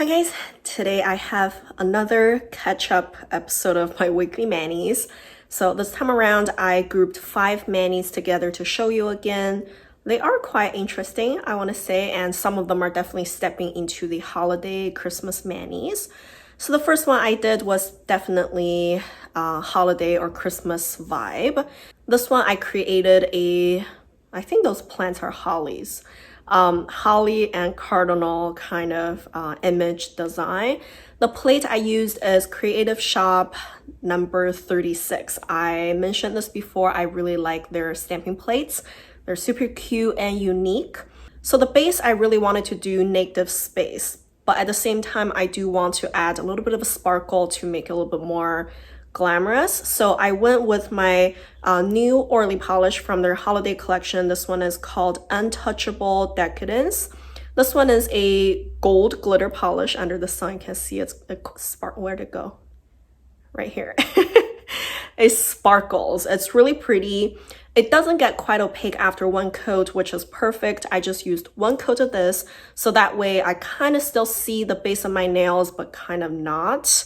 Hi guys, today I have another catch-up episode of my weekly manis. So this time around I grouped 5 manis together to show you again. They are quite interesting, I want to say, and some of them are definitely stepping into the holiday Christmas manis. So the first one I did was definitely holiday or Christmas vibe. This one I created I think those plants are hollies. Holly and cardinal kind of image design. The plate I used is Creative Shop number 36. I mentioned this before, I really like their stamping plates. They're super cute and unique. So the base I really wanted to do negative space, but at the same time I do want to add a little bit of a sparkle to make it a little bit more glamorous. So I went with my new Orla polish from their holiday collection. This one is called Untouchable Decadence. This one is a gold glitter polish. Under the sun you can see it's a spark. Where'd it go? Right here. It sparkles. It's really pretty. It doesn't get quite opaque after one coat, which is perfect. I just used one coat of this, so that way I kind of still see the base of my nails, but kind of not.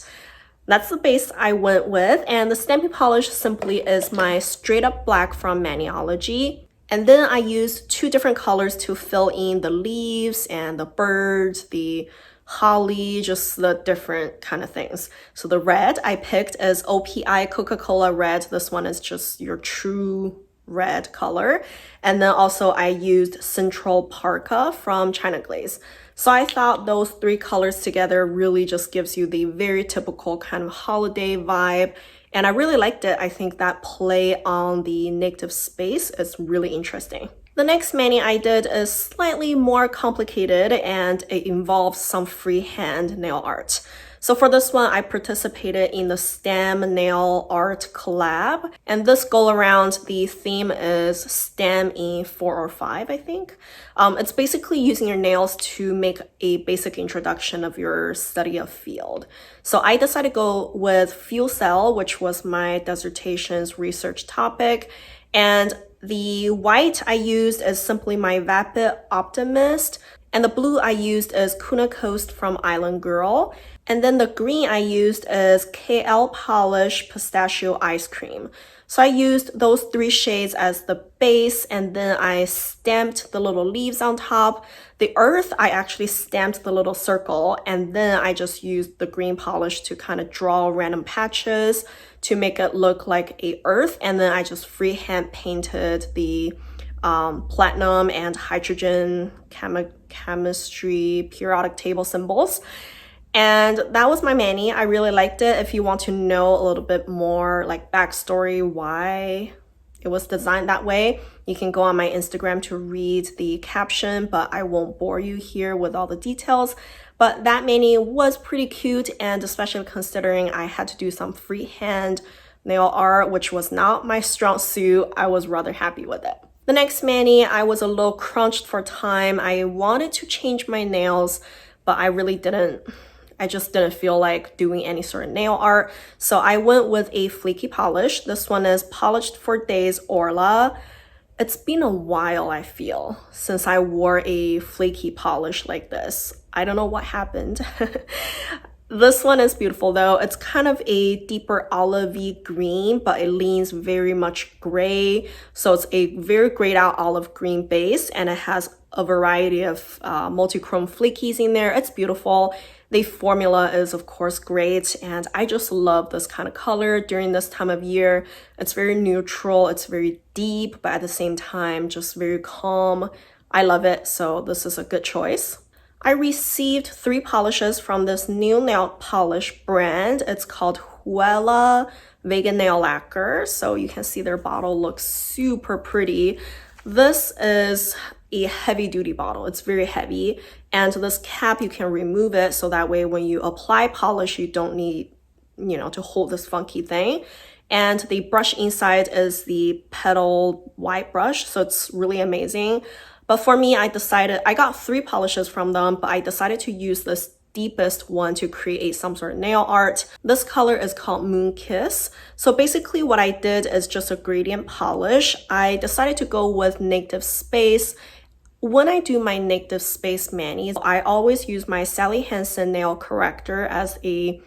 That's the base I went with, and the stamping polish simply is my straight up black from Maniology. And then I used 2 different colors to fill in the leaves and the birds, the holly, just the different kind of things. So the red I picked is OPI Coca-Cola red. This one is just your true red color. And then also I used Central Parka from China Glaze. So I thought those 3 colors together really just gives you the very typical kind of holiday vibe. And I really liked it. I think that play on the negative space is really interesting. The next mani I did is slightly more complicated and it involves some freehand nail art. So for this one, I participated in the STEM nail art collab. And this go around, the theme is STEM in 4 or 5, I think. It's basically using your nails to make a basic introduction of your study of field. So I decided to go with fuel cell, which was my dissertation's research topic. And the white I used is simply my Vapid Optimist. And the blue I used is Kona Coast from Island Girl. And then the green I used is KL Polish Pistachio Ice Cream. So I used those 3 shades as the base, and then I stamped the little leaves on top. The earth, I actually stamped the little circle, and then I just used the green polish to kind of draw random patches to make it look like a earth. And then I just freehand painted the platinum and hydrogen chemistry periodic table symbols. And that was my mani. I really liked it. If you want to know a little bit more like backstory why it was designed that way, you can go on my Instagram to read the caption, but I won't bore you here with all the details. But that mani was pretty cute, and especially considering I had to do some freehand nail art, which was not my strong suit, I was rather happy with it. The next mani, I was a little crunched for time. I wanted to change my nails, but I really didn't. I just didn't feel like doing any sort of nail art. So I went with a flaky polish. This one is Polished for Days Orla. It's been a while, I feel, since I wore a flaky polish like this. I don't know what happened. This one is beautiful though. It's kind of a deeper olivey green, but it leans very much gray. So it's a very grayed out olive green base, and it has a variety of multi-chrome flakies in there. It's beautiful. The formula is of course great, and I just love this kind of color during this time of year. It's very neutral, it's very deep, but at the same time just very calm. I love it, so this is a good choice. I received 3 polishes from this new nail polish brand. It's called Orla Vegan Nail Lacquer. So you can see their bottle looks super pretty. This is a heavy duty bottle. It's very heavy, and this cap you can remove it, so that way when you apply polish you don't need, to hold this funky thing. And the brush inside is the petal white brush, so it's really amazing. But for me, I got 3 polishes from them, but I decided to use this deepest one to create some sort of nail art. This color is called Moon Kiss. So basically what I did is just a gradient polish. I decided to go with negative space. When I do my negative space manis, I always use my Sally Hansen nail corrector as a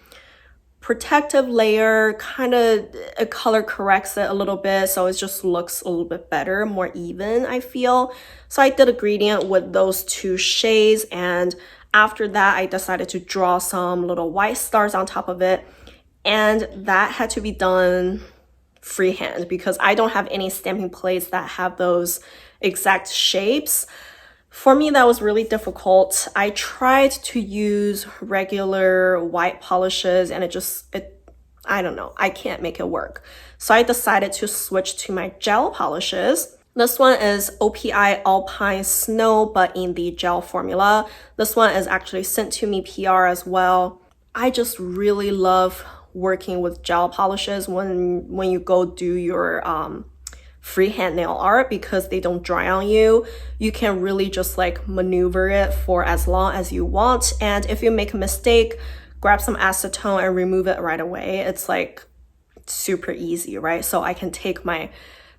protective layer, kind of a color corrects it a little bit, so it just looks a little bit better, more even, I feel. So I did a gradient with those two shades, and after that I decided to draw some little white stars on top of it, and that had to be done freehand because I don't have any stamping plates that have those exact shapes. For me, that was really difficult. I tried to use regular white polishes and I don't know, I can't make it work. So I decided to switch to my gel polishes. This one is OPI Alpine Snow, but in the gel formula. This one is actually sent to me PR as well. I just really love working with gel polishes when you go do your freehand nail art because they don't dry on you. You can really just like maneuver it for as long as you want, and if you make a mistake, grab some acetone and remove it right away. It's like super easy, right? So I can take my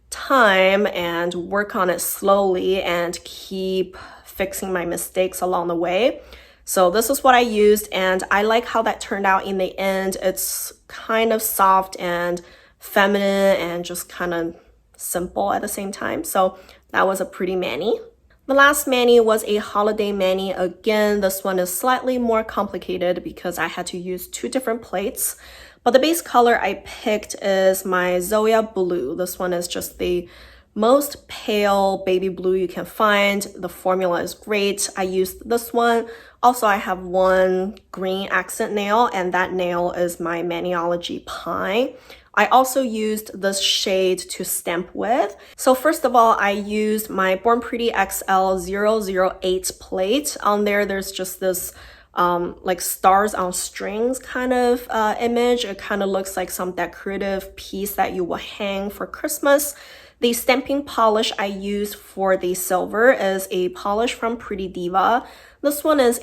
time and work on it slowly and keep fixing my mistakes along the way. So this is what I used, and I like how that turned out in the end. It's kind of soft and feminine and just kind of simple at the same time. So that was a pretty mani. The last mani was a holiday mani. Again, this one is slightly more complicated because I had to use two different plates. But the base color I picked is my Zoya Blue. This one is just the most pale baby blue you can find. The formula is great. I used this one. Also, I have one green accent nail, and that nail is my Maniology Pine. I also used this shade to stamp with. So first of all, I used my Born Pretty XL 008 plate. On there, there's just this like stars on strings kind of image. It kind of looks like some decorative piece that you will hang for Christmas. The stamping polish I used for the silver is a polish from Pretty Diva. This one is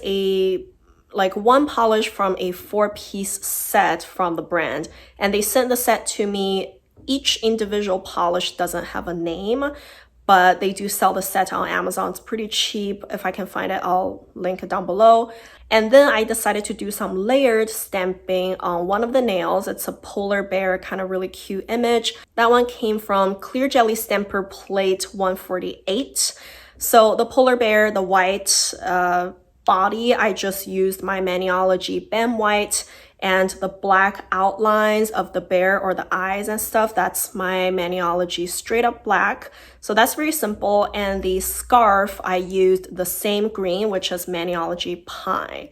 like one polish from a 4-piece set from the brand, and they sent the set to me. Each individual polish doesn't have a name, but they do sell the set on Amazon. It's pretty cheap. If I can find it, I'll link it down below. And then I decided to do some layered stamping on one of the nails. It's a polar bear, kind of really cute image. That one came from Clear Jelly Stamper Plate 148. So the polar bear, the white body, I just used my Maniology Bam White, and the black outlines of the bear or the eyes and stuff, that's my Maniology Straight Up Black. So that's very simple. And the scarf, I used the same green, which is Maniology Pine.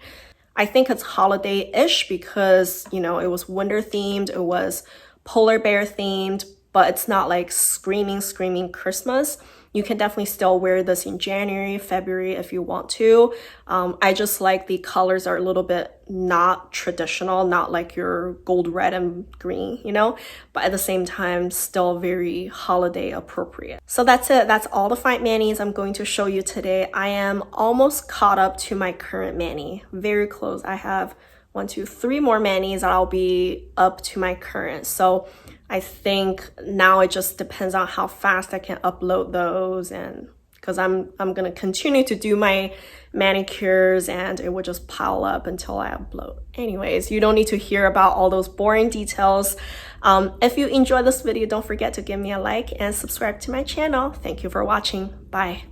I think it's holiday-ish because, you know, it was winter themed, it was polar bear themed, but it's not like screaming Christmas. You can definitely still wear this in January, February if you want to. I just like the colors are a little bit not traditional, not like your gold, red, and green, you know, but at the same time, still very holiday appropriate. So that's it. That's all the 5 manis I'm going to show you today. I am almost caught up to my current mani, very close. I have 1, 2, 3 more manis and I'll be up to my current. So I think now it just depends on how fast I can upload those, and because I'm gonna continue to do my manicures and it would just pile up until I upload. Anyways, you don't need to hear about all those boring details. If you enjoyed this video, don't forget to give me a like and subscribe to my channel. Thank you for watching. Bye.